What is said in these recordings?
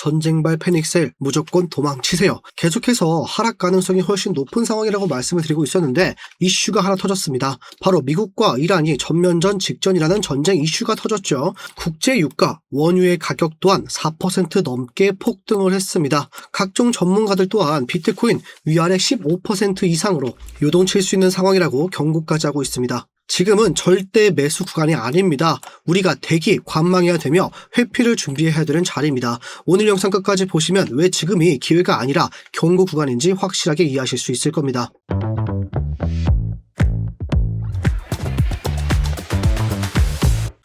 전쟁발 패닉셀 무조건 도망치세요. 계속해서 하락 가능성이 훨씬 높은 상황이라고 말씀을 드리고 있었는데 이슈가 하나 터졌습니다. 바로 미국과 이란이 전면전 직전이라는 전쟁 이슈가 터졌죠. 국제 유가, 원유의 가격 또한 4% 넘게 폭등을 했습니다. 각종 전문가들 또한 비트코인 위아래 15% 이상으로 요동칠 수 있는 상황이라고 경고까지 하고 있습니다. 지금은 절대 매수 구간이 아닙니다. 우리가 대기, 관망해야 되며 회피를 준비해야 되는 자리입니다. 오늘 영상 끝까지 보시면 왜 지금이 기회가 아니라 경고 구간인지 확실하게 이해하실 수 있을 겁니다.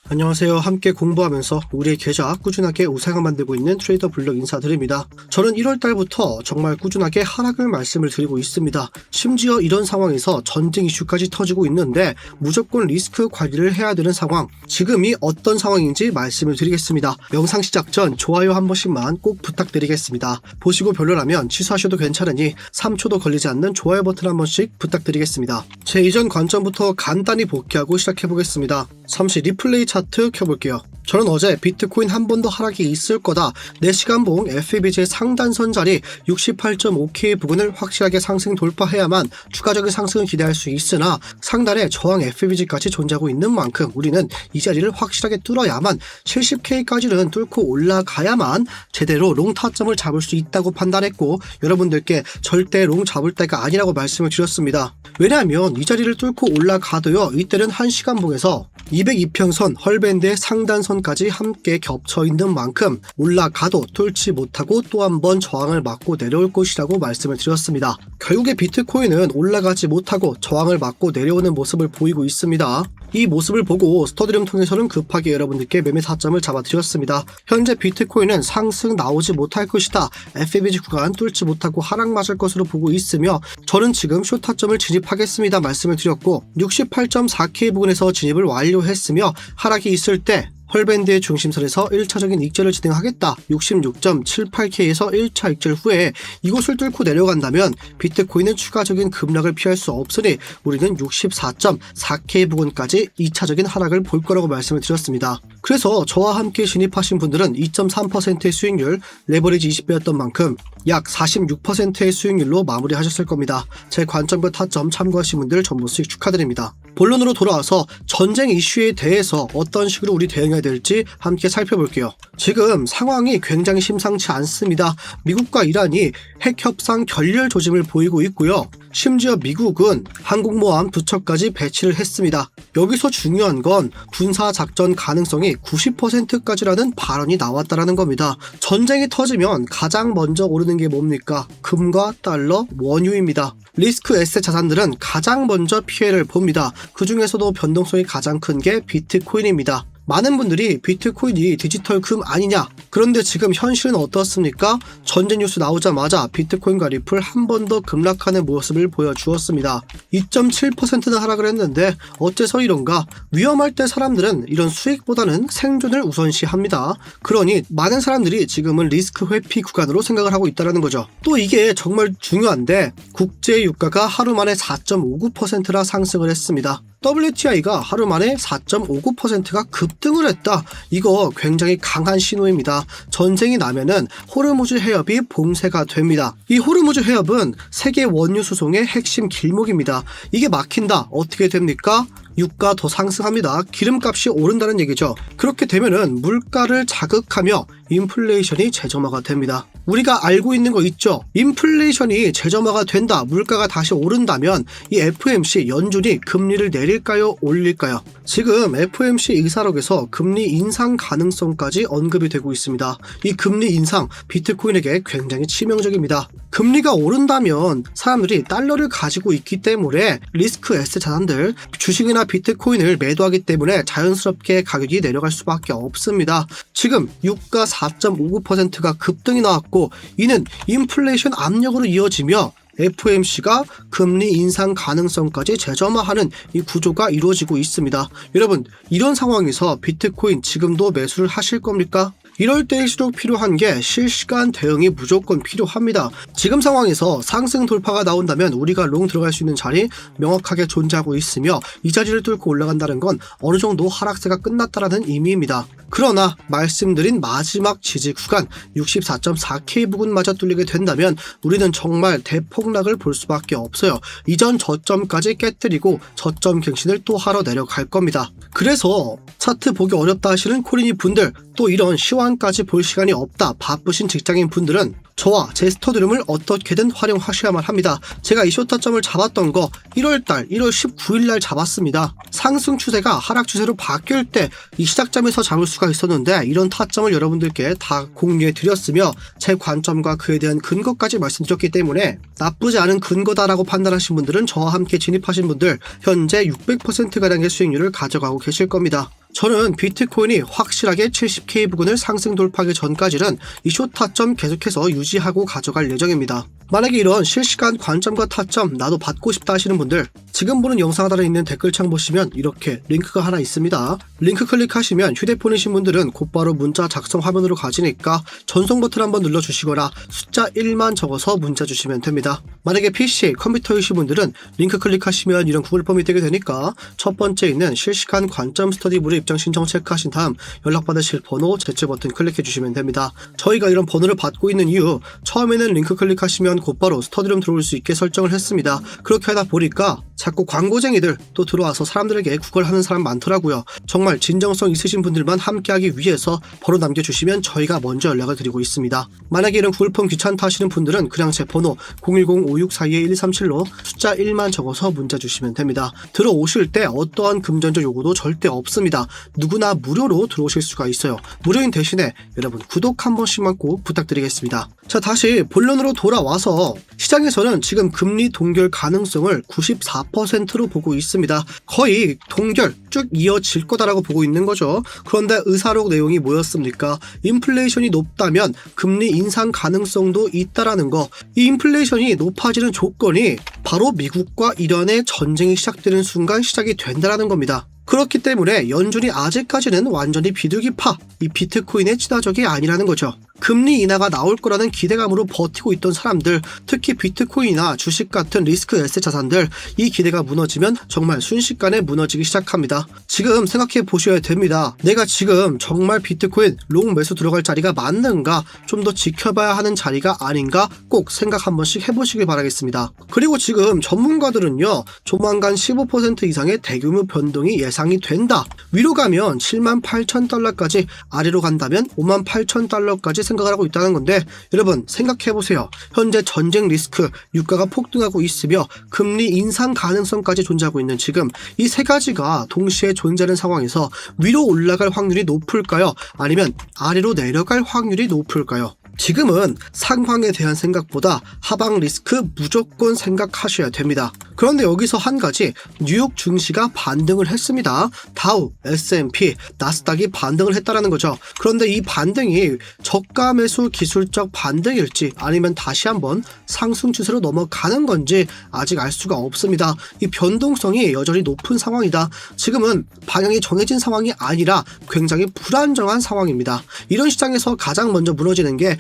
안녕하세요. 함께 공부하면서 우리의 계좌 꾸준하게 우상을 만들고 있는 트레이더 블록 인사드립니다. 저는 1월달부터 정말 꾸준하게 하락을 말씀을 드리고 있습니다. 심지어 이런 상황에서 전쟁 이슈까지 터지고 있는데 무조건 리스크 관리를 해야 되는 상황, 지금이 어떤 상황인지 말씀을 드리겠습니다. 영상 시작 전 좋아요 한 번씩만 꼭 부탁드리겠습니다. 보시고 별로라면 취소하셔도 괜찮으니 3초도 걸리지 않는 좋아요 버튼 한 번씩 부탁드리겠습니다. 제 이전 관점부터 간단히 복귀하고 시작해보겠습니다. 잠시 리플레이 차트 켜볼게요. 저는 어제 비트코인 한 번 더 하락이 있을 거다, 4시간봉 FEBG의 상단선 자리 68.5K 부근을 확실하게 상승 돌파해야만 추가적인 상승을 기대할 수 있으나 상단에 저항 FEBG까지 존재하고 있는 만큼 우리는 이 자리를 확실하게 뚫어야만 70K까지는 뚫고 올라가야만 제대로 롱 타점을 잡을 수 있다고 판단했고, 여러분들께 절대 롱 잡을 때가 아니라고 말씀을 드렸습니다. 왜냐하면 이 자리를 뚫고 올라가도요, 이때는 1시간봉에서 202평선 헐밴드의 상단선까지 함께 겹쳐있는 만큼 올라가도 뚫지 못하고 또 한 번 저항을 맞고 내려올 것이라고 말씀을 드렸습니다. 결국에 비트코인은 올라가지 못하고 저항을 맞고 내려오는 모습을 보이고 있습니다. 이 모습을 보고 스터디룸 통해서는 급하게 여러분들께 매매 타점을 잡아드렸습니다. 현재 비트코인은 상승 나오지 못할 것이다, FEBG 구간 뚫지 못하고 하락 맞을 것으로 보고 있으며 저는 지금 숏 타점을 진입하겠습니다 말씀을 드렸고, 68.4K 부근에서 진입을 완료했으며 하락이 있을 때 헐밴드의 중심선에서 1차적인 익절을 진행하겠다, 66.78K에서 1차 익절 후에 이곳을 뚫고 내려간다면 비트코인은 추가적인 급락을 피할 수 없으니 우리는 64.4K 부근까지 2차적인 하락을 볼 거라고 말씀을 드렸습니다. 그래서 저와 함께 진입하신 분들은 2.3%의 수익률, 레버리지 20배였던 만큼 약 46%의 수익률로 마무리하셨을 겁니다. 제 관점과 타점 참고하신 분들 전부 수익 축하드립니다. 본론으로 돌아와서 전쟁 이슈에 대해서 어떤 식으로 우리 대응해야 될지 함께 살펴볼게요. 지금 상황이 굉장히 심상치 않습니다. 미국과 이란이 핵협상 결렬 조짐을 보이고 있고요. 심지어 미국은 항공모함 2척까지 배치를 했습니다. 여기서 중요한 건 군사작전 가능성이 90%까지라는 발언이 나왔다는 겁니다. 전쟁이 터지면 가장 먼저 오르는 게 뭡니까? 금과 달러, 원유입니다. 리스크 에셋 자산들은 가장 먼저 피해를 봅니다. 그 중에서도 변동성이 가장 큰 게 비트코인입니다. 많은 분들이 비트코인이 디지털 금 아니냐, 그런데 지금 현실은 어떻습니까? 전쟁 뉴스 나오자마자 비트코인과 리플 한 번 더 급락하는 모습을 보여주었습니다. 2.7%나 하락을 했는데 어째서 이런가? 위험할 때 사람들은 이런 수익보다는 생존을 우선시합니다. 그러니 많은 사람들이 지금은 리스크 회피 구간으로 생각을 하고 있다는 거죠. 또 이게 정말 중요한데 국제 유가가 하루 만에 4.59%나 상승을 했습니다. WTI가 하루 만에 4.59%가 급등을 했다. 이거 굉장히 강한 신호입니다. 전쟁이 나면은 호르무즈 해협이 봉쇄가 됩니다. 이 호르무즈 해협은 세계 원유 수송의 핵심 길목입니다. 이게 막힌다. 어떻게 됩니까? 유가 더 상승합니다. 기름값이 오른다는 얘기죠. 그렇게 되면은 물가를 자극하며 인플레이션이 재점화가 됩니다. 우리가 알고 있는 거 있죠? 인플레이션이 재점화가 된다, 물가가 다시 오른다면 이 FOMC 연준이 금리를 내릴까요? 올릴까요? 지금 FOMC 의사록에서 금리 인상 가능성까지 언급이 되고 있습니다. 이 금리 인상 비트코인에게 굉장히 치명적입니다. 금리가 오른다면 사람들이 달러를 가지고 있기 때문에 리스크 에셋 자산들, 주식이나 비트코인을 매도하기 때문에 자연스럽게 가격이 내려갈 수밖에 없습니다. 지금 유가 4.59%가 급등이 나왔고 이는 인플레이션 압력으로 이어지며 FOMC가 금리 인상 가능성까지 재점화하는 이 구조가 이루어지고 있습니다. 여러분, 이런 상황에서 비트코인 지금도 매수를 하실 겁니까? 이럴 때일수록 필요한 게 실시간 대응이 무조건 필요합니다. 지금 상황에서 상승 돌파가 나온다면 우리가 롱 들어갈 수 있는 자리 명확하게 존재하고 있으며 이 자리를 뚫고 올라간다는 건 어느 정도 하락세가 끝났다라는 의미입니다. 그러나 말씀드린 마지막 지지 구간 64.4K 부근마저 뚫리게 된다면 우리는 정말 대폭락을 볼 수밖에 없어요. 이전 저점까지 깨뜨리고 저점 갱신을 또 하러 내려갈 겁니다. 그래서 차트 보기 어렵다 하시는 코린이 분들, 또 이런 시황까지 볼 시간이 없다 바쁘신 직장인 분들은 저와 제 스터디룸을 어떻게든 활용하셔야만 합니다. 제가 이 숏타점을 잡았던 거 1월달 1월 19일날 잡았습니다. 상승 추세가 하락 추세로 바뀔 때 이 시작점에서 잡을 수가 있었는데 이런 타점을 여러분들께 다 공유해 드렸으며 제 관점과 그에 대한 근거까지 말씀드렸기 때문에 나쁘지 않은 근거다라고 판단하신 분들은 저와 함께 진입하신 분들 현재 600%가량의 수익률을 가져가고 계실 겁니다. 저는 비트코인이 확실하게 70K 부근을 상승 돌파하기 전까지는 이 숏타점 계속해서 유지하고 가져갈 예정입니다. 만약에 이런 실시간 관점과 타점 나도 받고 싶다 하시는 분들, 지금 보는 영상 하단에 있는 댓글창 보시면 이렇게 링크가 하나 있습니다. 링크 클릭하시면 휴대폰이신 분들은 곧바로 문자 작성 화면으로 가지니까 전송 버튼 한번 눌러주시거나 숫자 1만 적어서 문자 주시면 됩니다. 만약에 PC, 컴퓨터이신 분들은 링크 클릭하시면 이런 구글 폼이 뜨게 되니까 첫 번째 있는 실시간 관점 스터디 무료 입장 신청 체크하신 다음 연락받으실 번호 제출 버튼 클릭해 주시면 됩니다. 저희가 이런 번호를 받고 있는 이유, 처음에는 링크 클릭하시면 곧바로 스터디룸 들어올 수 있게 설정을 했습니다. 그렇게 하다 보니까 자꾸 광고쟁이들 또 들어와서 사람들에게 구걸하는 사람 많더라고요. 정말 진정성 있으신 분들만 함께하기 위해서 번호 남겨주시면 저희가 먼저 연락을 드리고 있습니다. 만약에 이런 구글폼 귀찮다 하시는 분들은 그냥 제 번호 010-5642-1237로 숫자 1만 적어서 문자 주시면 됩니다. 들어오실 때 어떠한 금전적 요구도 절대 없습니다. 누구나 무료로 들어오실 수가 있어요. 무료인 대신에 여러분 구독 한 번씩만 꼭 부탁드리겠습니다. 자, 다시 본론으로 돌아와서 시장에서는 지금 금리 동결 가능성을 94%로 보고 있습니다. 거의 동결 쭉 이어질 거다라고 보고 있는 거죠. 그런데 의사록 내용이 뭐였습니까? 인플레이션이 높다면 금리 인상 가능성도 있다라는 거. 이 인플레이션이 높아지는 조건이 바로 미국과 이란의 전쟁이 시작되는 순간 시작이 된다라는 겁니다. 그렇기 때문에 연준이 아직까지는 완전히 비둘기파, 이 비트코인의 친화적이 아니라는 거죠. 금리 인하가 나올 거라는 기대감으로 버티고 있던 사람들, 특히 비트코인이나 주식 같은 리스크 에셋 자산들, 이 기대가 무너지면 정말 순식간에 무너지기 시작합니다. 지금 생각해 보셔야 됩니다. 내가 지금 정말 비트코인 롱 매수 들어갈 자리가 맞는가, 좀 더 지켜봐야 하는 자리가 아닌가 꼭 생각 한 번씩 해보시길 바라겠습니다. 그리고 지금 전문가들은요, 조만간 15% 이상의 대규모 변동이 예상이 된다. 위로 가면 78,000달러까지, 아래로 간다면 58,000달러까지 생각을 하고 있다는 건데, 여러분 생각해보세요. 현재 전쟁 리스크, 유가가 폭등하고 있으며 금리 인상 가능성까지 존재하고 있는 지금 이 세 가지가 동시에 존재하는 상황에서 위로 올라갈 확률이 높을까요? 아니면 아래로 내려갈 확률이 높을까요? 지금은 상황에 대한 생각보다 하방 리스크 무조건 생각하셔야 됩니다. 그런데 여기서 한 가지, 뉴욕 증시가 반등을 했습니다. 다우, S&P, 나스닥이 반등을 했다라는 거죠. 그런데 이 반등이 저가 매수 기술적 반등일지 아니면 다시 한번 상승 추세로 넘어가는 건지 아직 알 수가 없습니다. 이 변동성이 여전히 높은 상황이다. 지금은 방향이 정해진 상황이 아니라 굉장히 불안정한 상황입니다. 이런 시장에서 가장 먼저 무너지는 게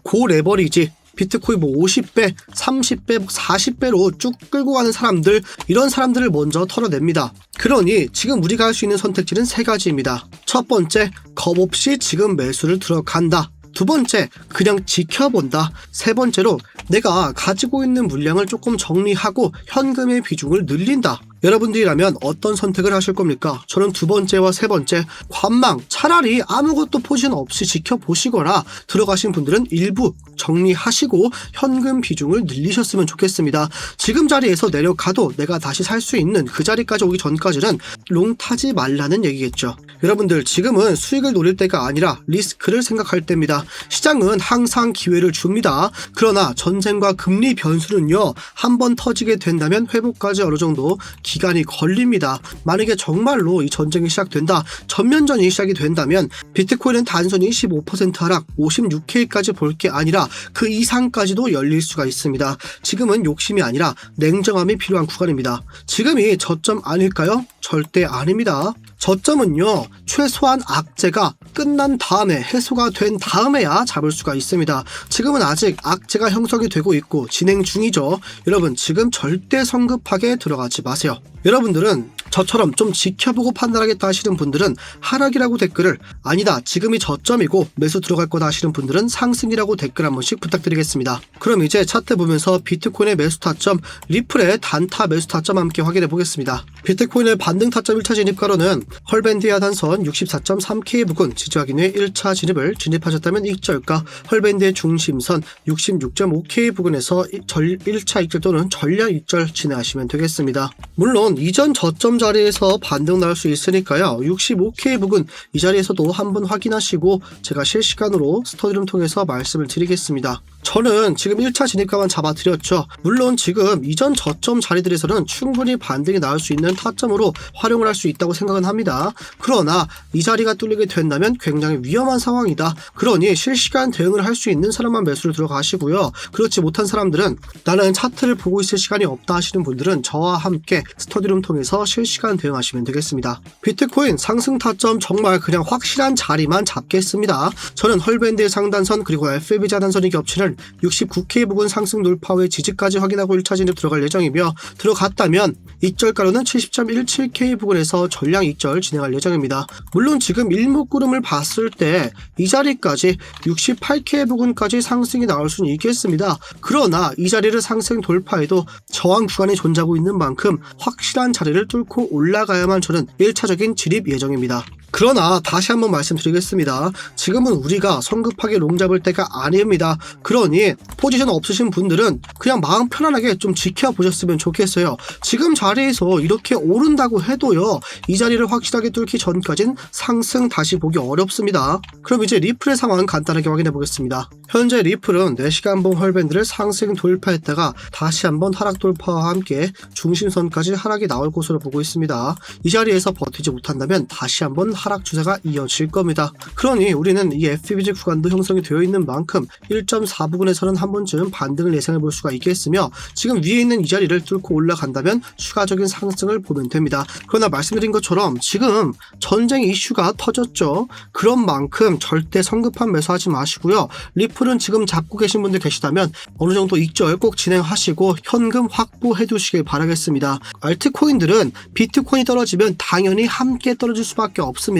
고레버리지, 비트코인 50배, 30배, 40배로 쭉 끌고 가는 사람들, 이런 사람들을 먼저 털어냅니다. 그러니 지금 우리가 할 수 있는 선택지는 세 가지입니다. 첫 번째, 겁없이 지금 매수를 들어간다. 두 번째, 그냥 지켜본다. 세 번째로, 내가 가지고 있는 물량을 조금 정리하고 현금의 비중을 늘린다. 여러분들이라면 어떤 선택을 하실 겁니까? 저는 두 번째와 세 번째, 관망, 차라리 아무것도 포지션 없이 지켜보시거나 들어가신 분들은 일부 정리하시고 현금 비중을 늘리셨으면 좋겠습니다. 지금 자리에서 내려가도 내가 다시 살 수 있는 그 자리까지 오기 전까지는 롱 타지 말라는 얘기겠죠. 여러분들, 지금은 수익을 노릴 때가 아니라 리스크를 생각할 때입니다. 시장은 항상 기회를 줍니다. 그러나 전쟁과 금리 변수는요, 한번 터지게 된다면 회복까지 어느 정도 기간이 걸립니다. 만약에 정말로 이 전쟁이 시작된다, 전면전이 시작이 된다면 비트코인은 단순히 15% 하락, 56K까지 볼 게 아니라 그 이상까지도 열릴 수가 있습니다. 지금은 욕심이 아니라 냉정함이 필요한 구간입니다. 지금이 저점 아닐까요? 절대 아닙니다. 저점은요, 최소한 악재가 끝난 다음에, 해소가 된 다음에야 잡을 수가 있습니다. 지금은 아직 악재가 형성이 되고 있고 진행 중이죠. 여러분 지금 절대 성급하게 들어가지 마세요. 여러분들은 저처럼 좀 지켜보고 판단하겠다 하시는 분들은 하락이라고 댓글을, 아니다 지금이 저점이고 매수 들어갈 거다 하시는 분들은 상승이라고 댓글 한 번씩 부탁드리겠습니다. 그럼 이제 차트 보면서 비트코인의 매수 타점, 리플의 단타 매수 타점 함께 확인해 보겠습니다. 비트코인의 반등 타점 1차 진입가로는 헐밴드 하단선 64.3K 부근 지지 확인 후에 1차 진입을 진입하셨다면 익절가, 헐밴드의 중심선 66.5K 부근에서 1차 익절 또는 전량 익절 진행하시면 되겠습니다. 물론 이전 저점 자리에서 반등 나올 수 있으니까요. 65K 부근 이 자리에서도 한번 확인하시고 제가 실시간으로 스터디룸 통해서 말씀을 드리겠습니다. 저는 지금 1차 진입가만 잡아드렸죠. 물론 지금 이전 저점 자리들에서는 충분히 반등이 나올 수 있는 타점으로 활용을 할 수 있다고 생각은 합니다. 그러나 이 자리가 뚫리게 된다면 굉장히 위험한 상황이다. 그러니 실시간 대응을 할 수 있는 사람만 매수를 들어가시고요. 그렇지 못한 사람들은 나는 차트를 보고 있을 시간이 없다 하시는 분들은 저와 함께 스터디룸 통해서 실시간 대응하시면 되겠습니다. 비트코인 상승 타점 정말 그냥 확실한 자리만 잡겠습니다. 저는 헐밴드의 상단선 그리고 FABG 하단선이 겹치는 69K 부근 상승 돌파 후에 지지까지 확인하고 1차 진입 들어갈 예정이며, 들어갔다면 익절가로는 70.17K 부근에서 전량 익절 진행할 예정입니다. 물론 지금 일목구름을 봤을 때 이 자리까지 68K 부근까지 상승이 나올 수는 있겠습니다. 그러나 이 자리를 상승 돌파해도 저항 구간이 존재하고 있는 만큼 확실한 자리를 뚫고 올라가야만 저는 1차적인 진입 예정입니다. 그러나 다시 한번 말씀드리겠습니다. 지금은 우리가 성급하게 롱 잡을 때가 아닙니다. 그러니 포지션 없으신 분들은 그냥 마음 편안하게 좀 지켜보셨으면 좋겠어요. 지금 자리에서 이렇게 오른다고 해도요, 이 자리를 확실하게 뚫기 전까진 상승 다시 보기 어렵습니다. 그럼 이제 리플의 상황 간단하게 확인해 보겠습니다. 현재 리플은 4시간봉 헐밴드를 상승 돌파했다가 다시 한번 하락 돌파와 함께 중심선까지 하락이 나올 것으로 보고 있습니다. 이 자리에서 버티지 못한다면 다시 한번 하락 추세가 이어질 겁니다. 그러니 우리는 이 FBG 구간도 형성이 되어 있는 만큼 1.4 부근에서는 한 번쯤 반등을 예상해 볼 수가 있겠으며, 지금 위에 있는 이 자리를 뚫고 올라간다면 추가적인 상승을 보면 됩니다. 그러나 말씀드린 것처럼 지금 전쟁 이슈가 터졌죠. 그런 만큼 절대 성급한 매수하지 마시고요. 리플은 지금 잡고 계신 분들 계시다면 어느 정도 익절 꼭 진행하시고 현금 확보해 두시길 바라겠습니다. 알트코인들은 비트코인이 떨어지면 당연히 함께 떨어질 수밖에 없습니다.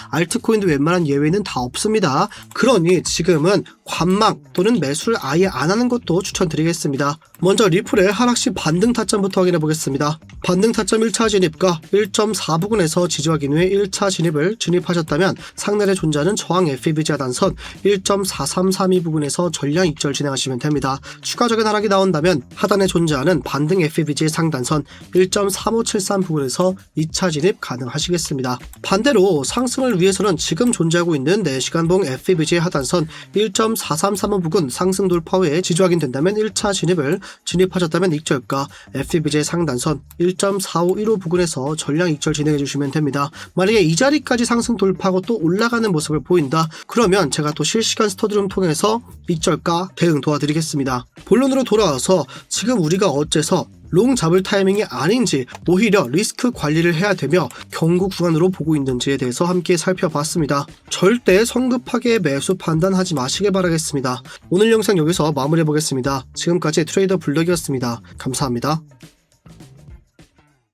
알트코인도 웬만한 예외는 다 없습니다. 그러니 지금은 관망 또는 매수를 아예 안 하는 것도 추천드리겠습니다. 먼저 리플의 하락시 반등 타점부터 확인해 보겠습니다. 반등 타점 1차 진입가 1.4 부근에서 지지 확인 후에 1차 진입을 진입하셨다면 상단에 존재하는 저항 FBG 하단선 1.4332 부근에서 전량 익절 진행하시면 됩니다. 추가적인 하락이 나온다면 하단에 존재하는 반등 FBG의 상단선 1.3573 부근에서 2차 진입 가능하시겠습니다. 반대로 상승을 위해서는 지금 존재하고 있는 4시간봉 FBG의 하단선 1.4335 부근 상승 돌파 후에 지지 확인된다면 1차 진입을 진입하셨다면 익절가 FBG의 상단선 1.4515 부근에서 전량 익절 진행해 주시면 됩니다. 만약에 이 자리까지 상승 돌파하고 또 올라가는 모습을 보인다, 그러면 제가 또 실시간 스터디룸 통해서 익절가 대응 도와드리겠습니다. 본론으로 돌아와서 지금 우리가 어째서 롱 잡을 타이밍이 아닌지, 오히려 리스크 관리를 해야 되며 경고 구간으로 보고 있는지에 대해서 함께 살펴봤습니다. 절대 성급하게 매수 판단하지 마시길 바라겠습니다. 오늘 영상 여기서 마무리해 보겠습니다. 지금까지 트레이더 블럭이었습니다. 감사합니다.